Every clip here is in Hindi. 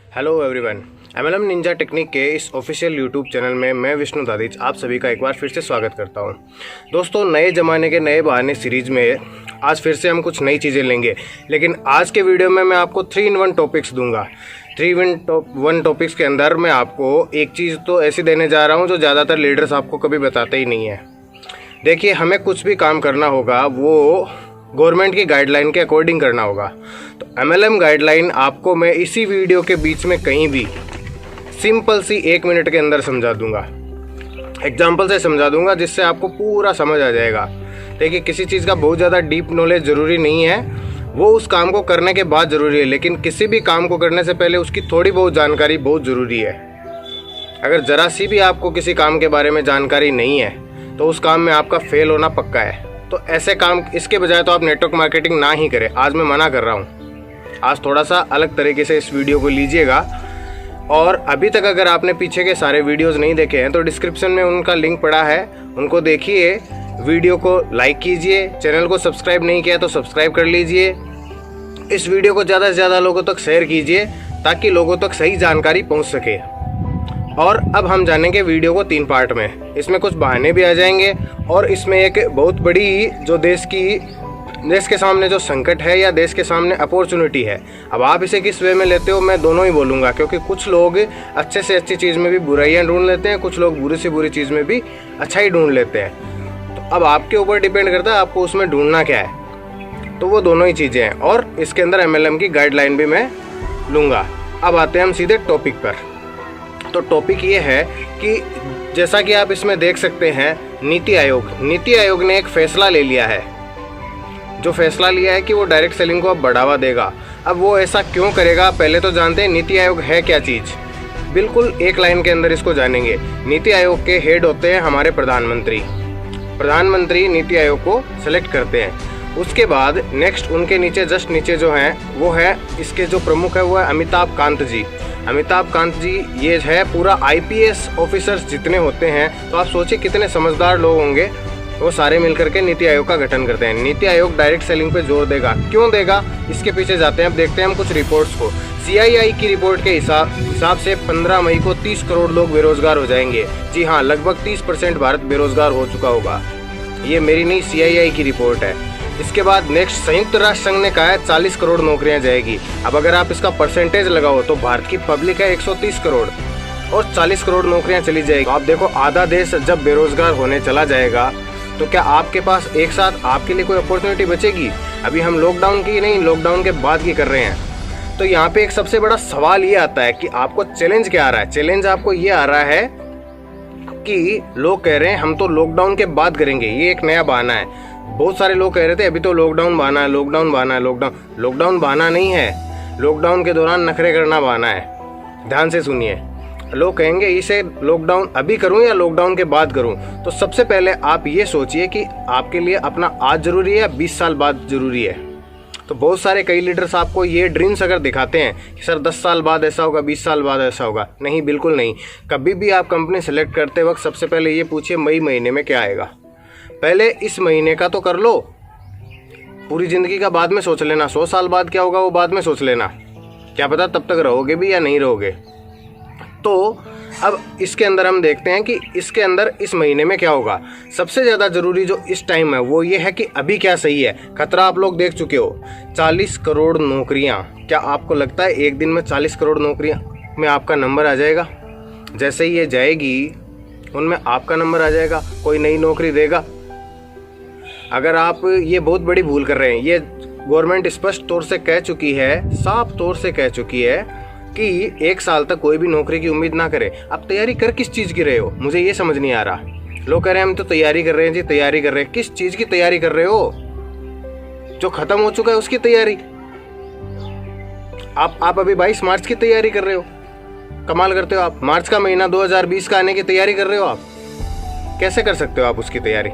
Hello everyone, MLM Ninja technique के इस ऑफिशियल यूट्यूब चैनल में मैं विष्णु दादिच आप सभी का एक बार फिर से स्वागत करता हूं। दोस्तों, नए ज़माने के नए बहाने सीरीज़ में आज फिर से हम कुछ नई चीज़ें लेंगे, लेकिन आज के वीडियो में मैं आपको 3 in 1 टॉपिक्स दूंगा। 3 in 1 टॉपिक्स के अंदर मैं आपको एक चीज़ तो ऐसी देने जा रहा हूँ जो ज़्यादातर लीडर्स आपको कभी बताते ही नहीं है। देखिए, हमें कुछ भी काम करना होगा वो गवर्नमेंट की गाइडलाइन के अकॉर्डिंग करना होगा। तो एमएलएम गाइडलाइन आपको मैं इसी वीडियो के बीच में कहीं भी सिंपल सी 1 मिनट के अंदर समझा दूंगा, एग्जाम्पल से समझा दूंगा, जिससे आपको पूरा समझ आ जाएगा। देखिए, किसी चीज़ का बहुत ज़्यादा डीप नॉलेज ज़रूरी नहीं है, वो उस काम को करने के बाद ज़रूरी है, लेकिन किसी भी काम को करने से पहले उसकी थोड़ी बहुत जानकारी बहुत ज़रूरी है। अगर ज़रा सी भी आपको किसी काम के बारे में जानकारी नहीं है तो उस काम में आपका फेल होना पक्का है। तो ऐसे काम, इसके बजाय तो आप नेटवर्क मार्केटिंग ना ही करें। आज मैं मना कर रहा हूँ, आज थोड़ा सा अलग तरीके से इस वीडियो को लीजिएगा। और अभी तक अगर आपने पीछे के सारे वीडियोस नहीं देखे हैं तो डिस्क्रिप्शन में उनका लिंक पड़ा है, उनको देखिए, वीडियो को लाइक कीजिए, चैनल को सब्सक्राइब नहीं किया तो सब्सक्राइब कर लीजिए। इस वीडियो को ज़्यादा से ज़्यादा लोगों तक शेयर कीजिए ताकि लोगों तक सही जानकारी पहुँच सके। और अब हम जानेंगे वीडियो को 3 पार्ट में। इसमें कुछ बहाने भी आ जाएंगे और इसमें एक बहुत बड़ी जो देश के सामने जो संकट है या देश के सामने अपॉर्चुनिटी है, अब आप इसे किस वे में लेते हो मैं दोनों ही बोलूँगा, क्योंकि कुछ लोग अच्छे से अच्छी चीज़ में भी बुराइयाँ ढूंढ लेते हैं, कुछ लोग बुरी से बुरी चीज़ में भी अच्छाई ढूंढ लेते हैं। तो अब आपके ऊपर डिपेंड करता है आपको उसमें ढूंढना क्या है। तो वो दोनों ही चीज़ें हैं और इसके अंदर एमएलएम की गाइडलाइन भी मैं लूँगा। अब आते हैं हम सीधे टॉपिक पर। तो टॉपिक ये है कि जैसा कि आप इसमें देख सकते हैं, नीति आयोग ने एक फैसला ले लिया है। जो फैसला लिया है कि वो डायरेक्ट सेलिंग को अब बढ़ावा देगा। अब वो ऐसा क्यों करेगा, पहले तो जानते हैं नीति आयोग है क्या चीज़। बिल्कुल एक लाइन के अंदर इसको जानेंगे। नीति आयोग के हेड होते हैं हमारे प्रधानमंत्री नीति आयोग को सेलेक्ट करते हैं। उसके बाद नेक्स्ट उनके नीचे, जस्ट नीचे जो हैं वो है, इसके जो प्रमुख है वो है अमिताभ कांत जी। ये है पूरा आईपीएस ऑफिसर्स जितने होते हैं, तो आप सोचिए कितने समझदार लोग होंगे। वो सारे मिलकर के नीति आयोग का गठन करते हैं। नीति आयोग डायरेक्ट सेलिंग पे जोर देगा। क्यों देगा, इसके पीछे जाते हैं। अब देखते हैं हम कुछ रिपोर्ट्स को। CII की रिपोर्ट के हिसाब से 15 मई को 30 करोड़ लोग बेरोजगार हो जाएंगे। जी हाँ, लगभग 30% भारत बेरोजगार हो चुका होगा। ये मेरी नहीं, CII की रिपोर्ट है। इसके बाद नेक्स्ट संयुक्त राष्ट्र संघ ने कहा है 40 करोड़ नौकरियां जाएगी। अब अगर आप इसका परसेंटेज लगाओ तो भारत की पब्लिक है 130 करोड़ और 40 करोड़ नौकरियां चली जाएगी। तो आप देखो, आधा देश जब बेरोजगार होने चला जाएगा तो क्या आपके पास एक साथ आपके लिए कोई अपॉर्चुनिटी बचेगी? अभी हम लॉकडाउन की नहीं, लॉकडाउन के बाद की कर रहे हैं। तो यहाँ पे एक सबसे बड़ा सवाल ये आता है कि आपको चैलेंज क्या आ रहा है। चैलेंज आपको ये आ रहा है कि लोग कह रहे हैं हम तो लॉकडाउन के बाद करेंगे। ये एक नया बहाना है। बहुत सारे लोग कह रहे थे अभी तो लॉकडाउन बहाना है, लॉकडाउन बहाना नहीं है। लॉकडाउन के दौरान नखरे करना बहाना है। ध्यान से सुनिए, लोग कहेंगे इसे लॉकडाउन अभी करूं या लॉकडाउन के बाद करूं। तो सबसे पहले आप ये सोचिए कि आपके लिए अपना आज जरूरी है या 20 साल बाद जरूरी है। तो बहुत सारे कई लीडर्स आपको ये ड्रीम्स अगर दिखाते हैं कि सर 10 साल बाद ऐसा होगा, 20 साल बाद ऐसा होगा, नहीं, बिल्कुल नहीं। कभी भी आप कंपनी सेलेक्ट करते वक्त सबसे पहले ये पूछिए मई महीने में क्या आएगा। पहले इस महीने का तो कर लो, पूरी ज़िंदगी का बाद में सोच लेना। 100 साल बाद क्या होगा वो बाद में सोच लेना, क्या पता तब तक रहोगे भी या नहीं रहोगे। तो अब इसके अंदर हम देखते हैं कि इसके अंदर इस महीने में क्या होगा। सबसे ज़्यादा ज़रूरी जो इस टाइम है वो ये है कि अभी क्या सही है। खतरा आप लोग देख चुके हो, 40 करोड़ नौकरियां। क्या आपको लगता है एक दिन में 40 करोड़ नौकरियां में आपका नंबर आ जाएगा? जैसे ही ये जाएगी उनमें आपका नंबर आ जाएगा, कोई नई नौकरी देगा? अगर आप ये बहुत बड़ी भूल कर रहे हैं। ये गवर्नमेंट स्पष्ट तौर से कह चुकी है, साफ तौर से कह चुकी है कि 1 साल तक कोई भी नौकरी की उम्मीद ना करे। आप तैयारी कर किस चीज़ की रहे हो, मुझे ये समझ नहीं आ रहा। लोग कह रहे हैं हम तो तैयारी कर रहे हैं जी, तैयारी कर रहे हैं। किस चीज़ की तैयारी कर रहे हो? जो खत्म हो चुका है उसकी तैयारी। आप अभी 22 मार्च की तैयारी कर रहे हो। कमाल करते हो आप। मार्च का महीना 2020 का आने की तैयारी कर रहे हो आप। कैसे कर सकते हो आप उसकी तैयारी?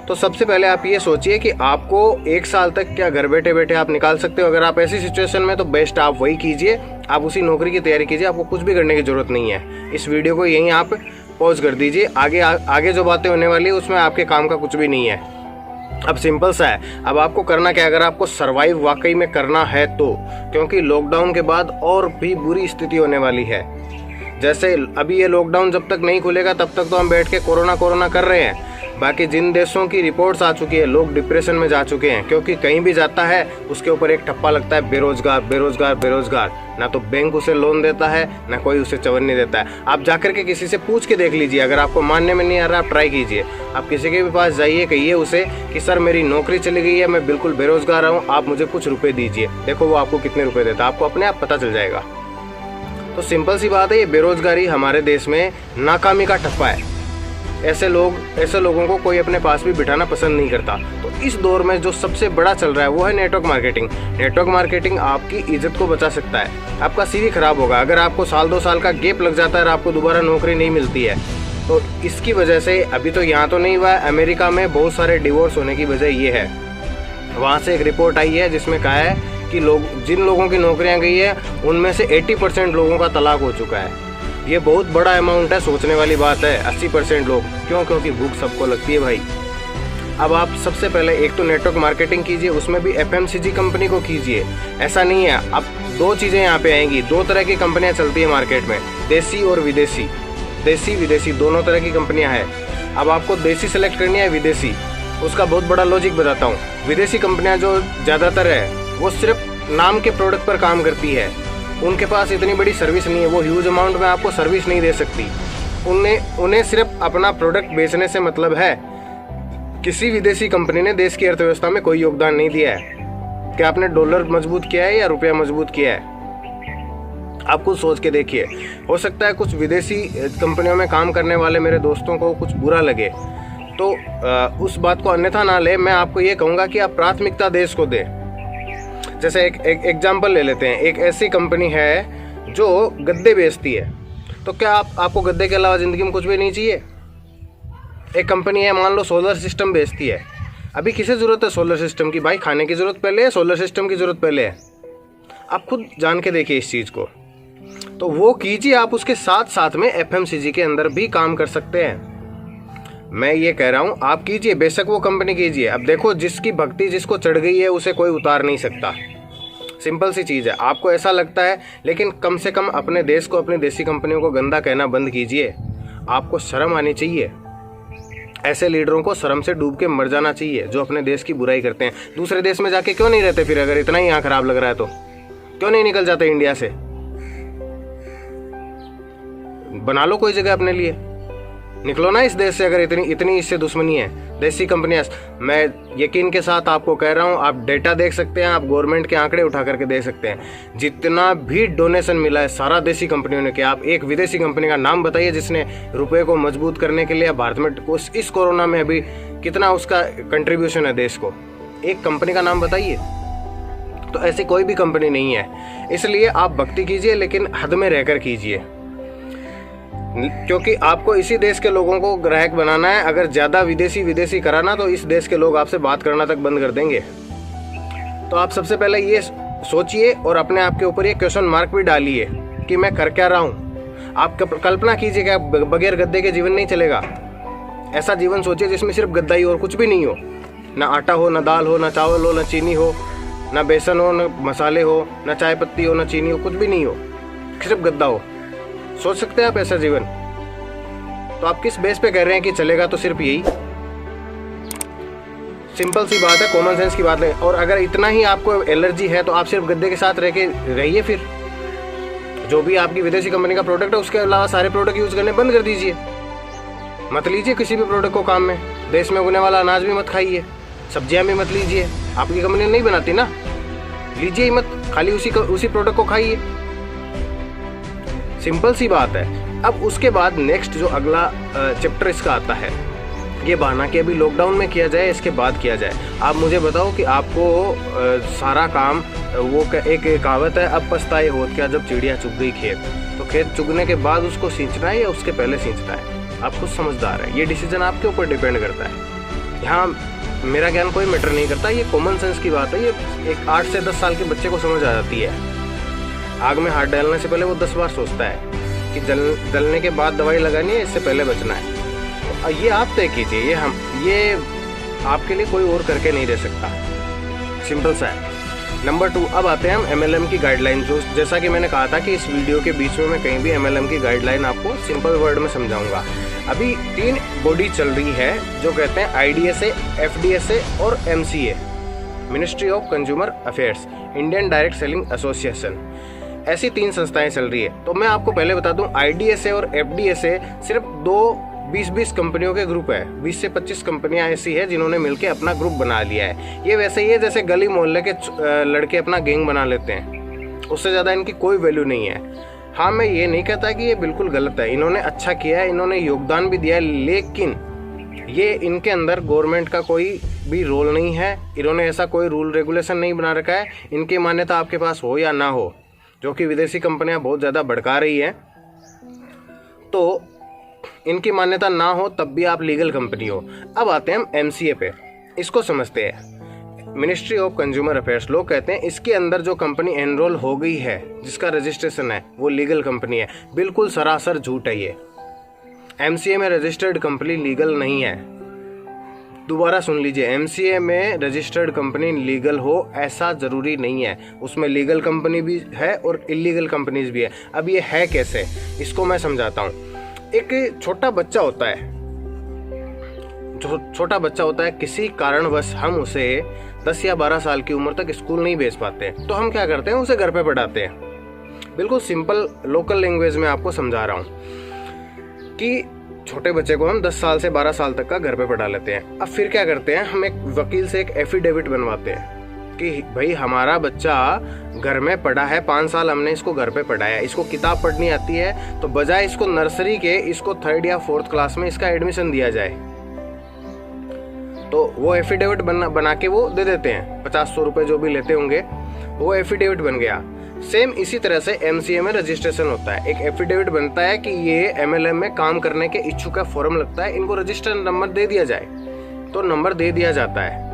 तो सबसे पहले आप ये सोचिए कि आपको 1 साल तक क्या घर बैठे बैठे आप निकाल सकते हो। अगर आप ऐसी सिचुएशन में, तो बेस्ट आप वही कीजिए, आप उसी नौकरी की तैयारी कीजिए। आपको कुछ भी करने की जरूरत नहीं है। इस वीडियो को यहीं आप पॉज कर दीजिए। आगे जो बातें होने वाली है उसमें आपके काम का कुछ भी नहीं है। अब सिंपल सा है, अब आपको करना क्या है, अगर आपको सरवाइव वाकई में करना है तो, क्योंकि लॉकडाउन के बाद और भी बुरी स्थिति होने वाली है। जैसे अभी ये लॉकडाउन जब तक नहीं खुलेगा तब तक तो हम बैठ के कोरोना कर रहे हैं। बाकी जिन देशों की रिपोर्ट्स आ चुकी है, लोग डिप्रेशन में जा चुके हैं, क्योंकि कहीं भी जाता है उसके ऊपर एक ठप्पा लगता है, बेरोजगार बेरोजगार बेरोजगार। ना तो बैंक उसे लोन देता है, ना कोई उसे चवन्नी देता है। आप जाकर के किसी से पूछ के देख लीजिए, अगर आपको मानने में नहीं आ रहा आप ट्राई कीजिए। आप किसी के भी पास जाइए, कहिए उसे कि सर मेरी नौकरी चली गई है, मैं बिल्कुल बेरोजगार हूँ, आप मुझे कुछ रुपये दीजिए। देखो वो आपको कितने रुपये देता है, आपको अपने आप पता चल जाएगा। तो सिंपल सी बात है, ये बेरोजगारी हमारे देश में नाकामी का ठप्पा है। ऐसे लोगों को कोई अपने पास भी बिठाना पसंद नहीं करता। तो इस दौर में जो सबसे बड़ा चल रहा है वो है नेटवर्क मार्केटिंग। नेटवर्क मार्केटिंग आपकी इज्जत को बचा सकता है। आपका सीवी खराब होगा अगर आपको साल 2 साल का गैप लग जाता है और आपको दोबारा नौकरी नहीं मिलती है। तो इसकी वजह से अभी तो यहाँ तो नहीं हुआ है, अमेरिका में बहुत सारे डिवोर्स होने की वजह ये है। वहाँ से एक रिपोर्ट आई है जिसमें कहा है कि जिन लोगों की नौकरियाँ गई है उनमें से 80% लोगों का तलाक हो चुका है। ये बहुत बड़ा अमाउंट है, सोचने वाली बात है। 80% लोग क्यों? क्योंकि भूख सबको लगती है भाई। अब आप सबसे पहले एक तो नेटवर्क मार्केटिंग कीजिए, उसमें भी FMCG कंपनी को कीजिए। ऐसा नहीं है, अब 2 चीज़ें यहाँ पे आएंगी। 2 तरह की कंपनियाँ चलती है मार्केट में, देसी और विदेशी। देसी विदेशी दोनों तरह की कंपनियाँ हैं। अब आपको देसी सेलेक्ट करनी है विदेशी, उसका बहुत बड़ा लॉजिक बताता हूँ। विदेशी कंपनियाँ जो ज़्यादातर है वो सिर्फ नाम के प्रोडक्ट पर काम करती है, उनके पास इतनी बड़ी सर्विस नहीं है, वो ह्यूज अमाउंट में आपको सर्विस नहीं दे सकती। उन्हें सिर्फ अपना प्रोडक्ट बेचने से मतलब है। किसी विदेशी कंपनी ने देश की अर्थव्यवस्था में कोई योगदान नहीं दिया है। क्या आपने डॉलर मजबूत किया है या रुपया मजबूत किया है? आप खुद सोच के देखिए। हो सकता है कुछ विदेशी कंपनियों में काम करने वाले मेरे दोस्तों को कुछ बुरा लगे, तो उस बात को अन्यथा ना ले। मैं आपको ये कहूँगा कि आप प्राथमिकता देश को दें। जैसे एक एग्जाम्पल ले लेते हैं, एक ऐसी कंपनी है जो गद्दे बेचती है, तो क्या आपको गद्दे के अलावा ज़िंदगी में कुछ भी नहीं चाहिए? एक कंपनी है मान लो सोलर सिस्टम बेचती है, अभी किसे ज़रूरत है सोलर सिस्टम की? भाई खाने की ज़रूरत पहले है, सोलर सिस्टम की ज़रूरत पहले है। आप खुद जान के देखिए इस चीज़ को। तो वो कीजिए, आप उसके साथ साथ में FMCG के अंदर भी काम कर सकते हैं। मैं ये कह रहा हूँ आप कीजिए, बेशक वो कंपनी कीजिए। अब देखो जिसकी भक्ति जिसको चढ़ गई है उसे कोई उतार नहीं सकता। सिंपल सी चीज़ है। आपको ऐसा लगता है, लेकिन कम से कम अपने देश को, अपनी देसी कंपनियों को गंदा कहना बंद कीजिए। आपको शर्म आनी चाहिए। ऐसे लीडरों को शर्म से डूब के मर जाना चाहिए जो अपने देश की बुराई करते हैं। दूसरे देश में जाके क्यों नहीं रहते फिर? अगर इतना ही यहाँ खराब लग रहा है तो क्यों नहीं निकल जाते इंडिया से? बना लो कोई जगह अपने लिए, निकलो ना इस देश से। अगर इतनी इससे दुश्मनी है देसी कंपनियां, मैं यकीन के साथ आपको कह रहा हूं, आप डेटा देख सकते हैं, आप गवर्नमेंट के आंकड़े उठा करके देख सकते हैं। जितना भी डोनेशन मिला है सारा देसी कंपनियों ने किया। आप एक विदेशी कंपनी का नाम बताइए जिसने रुपये को मजबूत करने के लिए भारत में इस कोरोना में अभी कितना उसका कंट्रीब्यूशन है देश को? एक कंपनी का नाम बताइए। तो ऐसी कोई भी कंपनी नहीं है। इसलिए आप भक्ति कीजिए, लेकिन हद में रहकर कीजिए, क्योंकि आपको इसी देश के लोगों को ग्राहक बनाना है। अगर ज़्यादा विदेशी कराना तो इस देश के लोग आपसे बात करना तक बंद कर देंगे। तो आप सबसे पहले ये सोचिए और अपने आप के ऊपर ये क्वेश्चन मार्क भी डालिए कि मैं कर क्या रहा हूँ। आप कल्पना कीजिए कि बगैर गद्दे के जीवन नहीं चलेगा। ऐसा जीवन सोचिए जिसमें सिर्फ गद्दा ही और कुछ भी नहीं हो, ना आटा हो, ना दाल हो, ना चावल हो, ना चीनी हो, ना बेसन हो, ना मसाले हो, ना चाय पत्ती हो, ना चीनी हो, कुछ भी नहीं हो, सिर्फ गद्दा हो। सोच सकते हैं आप ऐसा जीवन? तो आप किस बेस पे कह रहे हैं कि चलेगा? तो सिर्फ यही सिंपल सी बात है, कॉमन सेंस की बात है। और अगर इतना ही आपको एलर्जी है तो आप सिर्फ गद्दे के साथ रहिए। फिर जो भी आपकी विदेशी कंपनी का प्रोडक्ट है उसके अलावा सारे प्रोडक्ट यूज करने बंद कर दीजिए। मत लीजिए किसी भी प्रोडक्ट को काम में। देश में उगने वाला अनाज भी मत खाइए, सब्जियां भी मत लीजिए। आपकी कंपनी नहीं बनाती ना, लीजिए ही मत, खाली उसी प्रोडक्ट को खाइए। सिंपल सी बात है। अब उसके बाद नेक्स्ट जो अगला चैप्टर इसका आता है, ये बहाना कि अभी लॉकडाउन में किया जाए, इसके बाद किया जाए। आप मुझे बताओ कि आपको सारा काम, वो एक कहावत है, अब पछताए होत क्या जब चिड़िया चुग गई खेत। तो खेत चुगने के बाद उसको सींचना है या उसके पहले सींचना है? आप खुद समझदार है, ये डिसीजन आपके ऊपर डिपेंड करता है। यहाँ मेरा ज्ञान कोई मैटर नहीं करता, ये कॉमन सेंस की बात है। ये एक 8 से 10 साल के बच्चे को समझ आ जाती है। आग में हाथ डालने से पहले वो 10 बार सोचता है कि जलने के बाद दवाई लगानी है, इससे पहले बचना है। तो ये आप तय कीजिए। ये आपके लिए कोई और करके नहीं दे सकता, सिंपल सा है। नंबर 2, अब आते हैं हम MLM की गाइडलाइन। जो जैसा कि मैंने कहा था कि इस वीडियो के बीच में मैं कहीं भी MLM की गाइडलाइन आपको सिंपल वर्ड में समझाऊंगा। अभी 3 बॉडी चल रही है जो कहते हैं IDSA, FDSA और MCA, ministry of consumer affairs, Indian direct selling association. ऐसी 3 संस्थाएं चल रही है। तो मैं आपको पहले बता दूं, IDSA और FDSA सिर्फ 20-20 कंपनियों के ग्रुप है। 20 से 25 कंपनियां ऐसी है जिन्होंने मिलकर अपना ग्रुप बना लिया है। ये वैसे ही है जैसे गली मोहल्ले के लड़के अपना गैंग बना लेते हैं, उससे ज़्यादा इनकी कोई वैल्यू नहीं है। हाँ, मैं ये नहीं कहता कि ये बिल्कुल गलत है, इन्होंने अच्छा किया है, इन्होंने योगदान भी दिया है, लेकिन ये इनके अंदर गवर्नमेंट का कोई भी रोल नहीं है। इन्होंने ऐसा कोई रूल रेगुलेशन नहीं बना रखा है। इनकी मान्यता आपके पास हो या ना हो, जो कि विदेशी कंपनियां बहुत ज़्यादा भड़का रही हैं, तो इनकी मान्यता ना हो तब भी आप लीगल कंपनी हो। अब आते हैं हम MCA पे, इसको समझते हैं, मिनिस्ट्री ऑफ कंज्यूमर अफेयर्स। लोग कहते हैं इसके अंदर जो कंपनी एनरोल हो गई है, जिसका रजिस्ट्रेशन है, वो लीगल कंपनी है। बिल्कुल सरासर झूठ है ये। MCA में रजिस्टर्ड कंपनी लीगल नहीं है। दोबारा सुन लीजिए, MCA में रजिस्टर्ड कंपनी लीगल हो ऐसा ज़रूरी नहीं है। उसमें लीगल कंपनी भी है और इलीगल कंपनीज भी है। अब ये है कैसे, इसको मैं समझाता हूँ। एक छोटा बच्चा होता है, जो छोटा बच्चा होता है, किसी कारणवश हम उसे 10 या 12 साल की उम्र तक स्कूल नहीं भेज पाते, तो हम क्या करते हैं, उसे घर पे पढ़ाते हैं। बिल्कुल सिंपल लोकल लैंग्वेज में आपको समझा रहा हूँ कि छोटे बच्चे को हम 10 साल से 12 साल तक का घर पे पढ़ा लेते हैं। अब फिर क्या करते हैं, हम एक वकील से एक एफिडेविट बनवाते हैं कि भाई हमारा बच्चा घर में पढ़ा है, 5 साल हमने इसको घर पे पढ़ाया, इसको किताब पढ़नी आती है, तो बजाय इसको नर्सरी के इसको 3rd या 4th क्लास में इसका एडमिशन दिया जाए। तो वो एफिडेविट बना के वो दे देते हैं, 50-100 रुपये जो भी लेते होंगे, वो एफिडेविट बन गया। सेम इसी तरह से MCA में रजिस्ट्रेशन होता है। एक एफिडेविट बनता है कि ये MLM में काम करने के इच्छुक का फॉर्म लगता है, इनको रजिस्टर नंबर दे दिया जाए, तो नंबर दे दिया जाता है।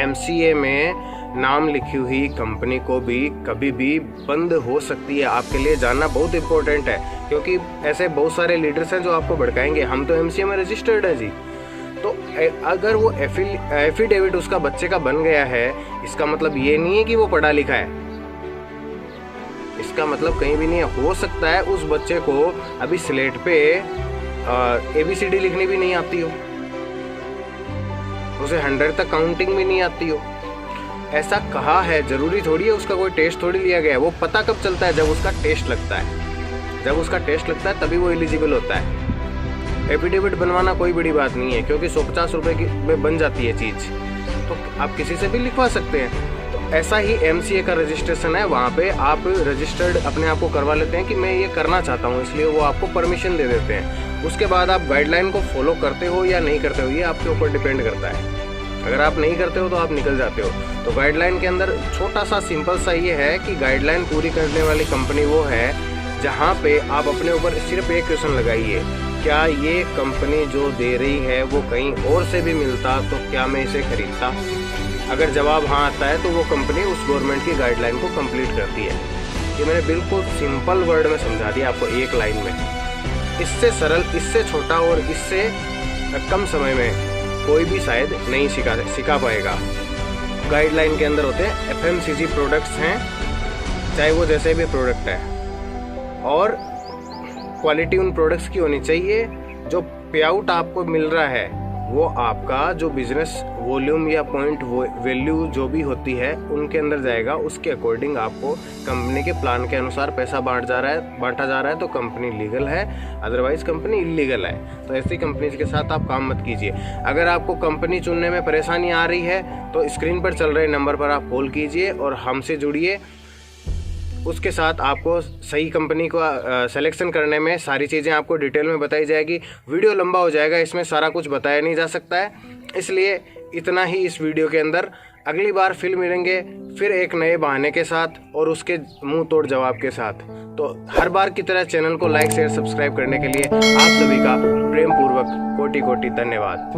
MCA में नाम लिखी हुई कंपनी को भी कभी भी बंद हो सकती है। आपके लिए जानना बहुत इंपॉर्टेंट है, क्योंकि ऐसे बहुत सारे लीडर्स हैं जो आपको भड़काएंगे, हम तो MCA में रजिस्टर्ड है जी। तो अगर वो एफिडेविट उसका बच्चे का बन गया है, इसका मतलब ये नहीं है कि वो पढ़ा लिखा है, इसका मतलब कहीं भी नहीं है। हो सकता है उस बच्चे को अभी स्लेट पे ABCD लिखनी भी नहीं आती हो, उसे 100 तक काउंटिंग भी नहीं आती हो। ऐसा कहा है, जरूरी थोड़ी है, उसका कोई टेस्ट थोड़ी लिया गया है। वो पता कब चलता है, जब उसका टेस्ट लगता है। जब उसका टेस्ट लगता है तभी वो एलिजिबल होता है। एफिडेविट बनवाना कोई बड़ी बात नहीं है, क्योंकि 150 रुपये की में बन जाती है चीज़, तो आप किसी से भी लिखवा सकते हैं। तो ऐसा ही MCA का रजिस्ट्रेशन है, वहाँ पे आप रजिस्टर्ड अपने आप को करवा लेते हैं कि मैं ये करना चाहता हूँ, इसलिए वो आपको परमिशन दे देते हैं। उसके बाद आप गाइडलाइन को फॉलो करते हो या नहीं करते हो, ये आपके ऊपर डिपेंड करता है। अगर आप नहीं करते हो तो आप निकल जाते हो। तो गाइडलाइन के अंदर छोटा सा सिंपल सा ये है कि गाइडलाइन पूरी करने वाली कंपनी वो है जहाँ पे आप अपने ऊपर सिर्फ एक क्वेश्चन लगाइए, क्या ये कंपनी जो दे रही है वो कहीं और से भी मिलता, तो क्या मैं इसे खरीदता। अगर जवाब हाँ आता है तो वो कंपनी उस गवर्नमेंट की गाइडलाइन को कंप्लीट करती है। ये मैंने बिल्कुल सिंपल वर्ड में समझा दिया आपको, एक लाइन में। इससे सरल, इससे छोटा और इससे कम समय में कोई भी शायद नहीं सिखा पाएगा। गाइडलाइन के अंदर होते हैं FMCG प्रोडक्ट्स हैं, चाहे वो जैसे भी प्रोडक्ट है, और क्वालिटी उन प्रोडक्ट्स की होनी चाहिए। जो पे आउट आपको मिल रहा है वो आपका जो बिजनेस वॉल्यूम या पॉइंट वैल्यू जो भी होती है उनके अंदर जाएगा। उसके अकॉर्डिंग आपको कंपनी के प्लान के अनुसार पैसा बांटा जा रहा है तो कंपनी लीगल है, अदरवाइज कंपनी इलीगल है। तो ऐसी कंपनीज के साथ आप काम मत कीजिए। अगर आपको कंपनी चुनने में परेशानी आ रही है तो स्क्रीन पर चल रहे नंबर पर आप कॉल कीजिए और हमसे जुड़िए। उसके साथ आपको सही कंपनी को सिलेक्शन करने में सारी चीज़ें आपको डिटेल में बताई जाएगी। वीडियो लंबा हो जाएगा, इसमें सारा कुछ बताया नहीं जा सकता है, इसलिए इतना ही इस वीडियो के अंदर। अगली बार फिर मिलेंगे, फिर एक नए बहाने के साथ और उसके मुंह तोड़ जवाब के साथ। तो हर बार की तरह चैनल को लाइक शेयर सब्सक्राइब करने के लिए आप सभी का प्रेम पूर्वक कोटि कोटि धन्यवाद।